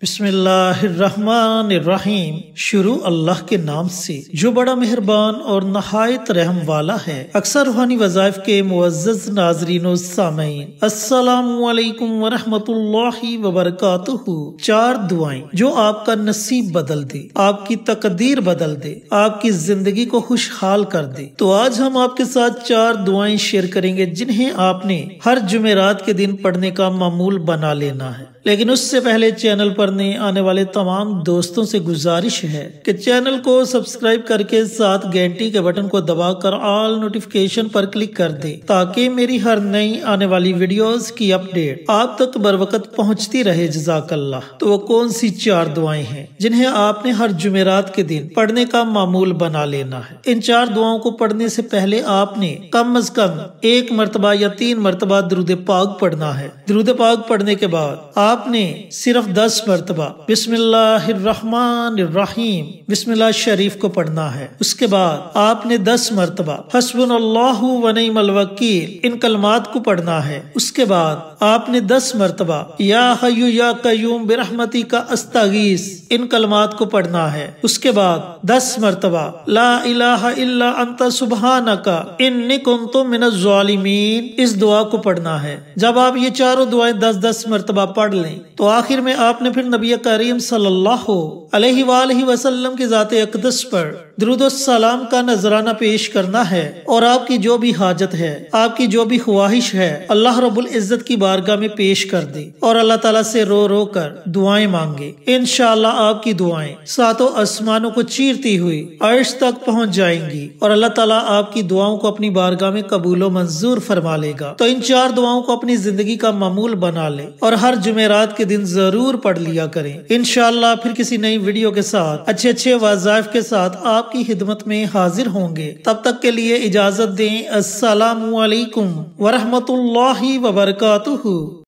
بسم اللہ الرحمن الرحیم۔ شروع اللہ کے نام سے جو بڑا مہربان اور نہایت رحم والا ہے۔ اکثر روحانی وظائف کے معزز ناظرین و سامعین، السلام علیکم ورحمۃ اللہ وبرکاتہ۔ 4 دعائیں جو آپ کا نصیب بدل دے، آپ کی تقدیر بدل دے، آپ کی زندگی کو خوشحال کر دے۔ تو آج ہم آپ کے ساتھ 4 دعائیں شیئر کریں گے جنہیں آپ نے ہر جمعرات کے دن پڑھنے کا معمول بنا لینا ہے۔ لیکن اس سے پہلے چینل پر نئے آنے والے تمام دوستوں سے گزارش ہے کہ چینل کو سبسکرائب کر کے ساتھ گھنٹی کے بٹن کو دبا کر آل نوٹیفیکیشن پر کلک کر دے تاکہ میری ہر نئی آنے والی ویڈیوز کی اپڈیٹ آپ تک بر وقت پہنچتی رہے۔ جزاک اللہ۔ تو وہ کون سی 4 دعائیں ہیں جنہیں آپ نے ہر جمعرات کے دن پڑھنے کا معمول بنا لینا ہے؟ ان 4 دعاؤں کو پڑھنے سے پہلے آپ نے کم از کم 1 مرتبہ یا 3 مرتبہ درود پاک پڑھنا ہے۔ درود پاک پڑھنے کے بعد آپ نے صرف 10 مرتبہ بسم اللہ الرحمن الرحیم بسم اللہ شریف کو پڑھنا ہے۔ اس کے بعد آپ نے 10 مرتبہ حسبنا اللہ و نعم الوکیل ان کلمات کو پڑھنا ہے۔ اس کے بعد آپ نے 10 مرتبہ یا حی یا قیوم برحمتک استغیث ان کلمات کو پڑھنا ہے۔ اس کے بعد 10 مرتبہ لا الہ الا انت سبحانک انی کنت من الظالمین اس دعا کو پڑھنا ہے۔ جب آپ یہ چاروں دعائیں 10 مرتبہ پڑھ لیں تو آخر میں آپ نے پھر نبی کریم صلی اللہ علیہ وآلہ وسلم کی ذات اقدس پر درود و سلام کا نذرانہ پیش کرنا ہے، اور آپ کی جو بھی حاجت ہے، آپ کی جو بھی خواہش ہے، اللہ رب العزت کی بارگاہ میں پیش کر دے اور اللہ تعالیٰ سے رو رو کر دعائیں مانگے۔ انشاءاللہ آپ کی دعائیں 7 آسمانوں کو چیرتی ہوئی عرش تک پہنچ جائیں گی اور اللہ تعالیٰ آپ کی دعاؤں کو اپنی بارگاہ میں قبول و منظور فرما لے گا۔ تو ان 4 دعاؤں کو اپنی زندگی کا معمول بنا لے اور ہر جمعرات کے دن ضرور پڑھ لیا کریں۔ انشاءاللہ پھر کسی نئی ویڈیو کے ساتھ اچھے وظائف کے ساتھ آپ کی خدمت میں حاضر ہوں گے۔ تب تک کے لیے اجازت دیں۔ السلام علیکم ورحمۃ اللہ وبرکاتہ۔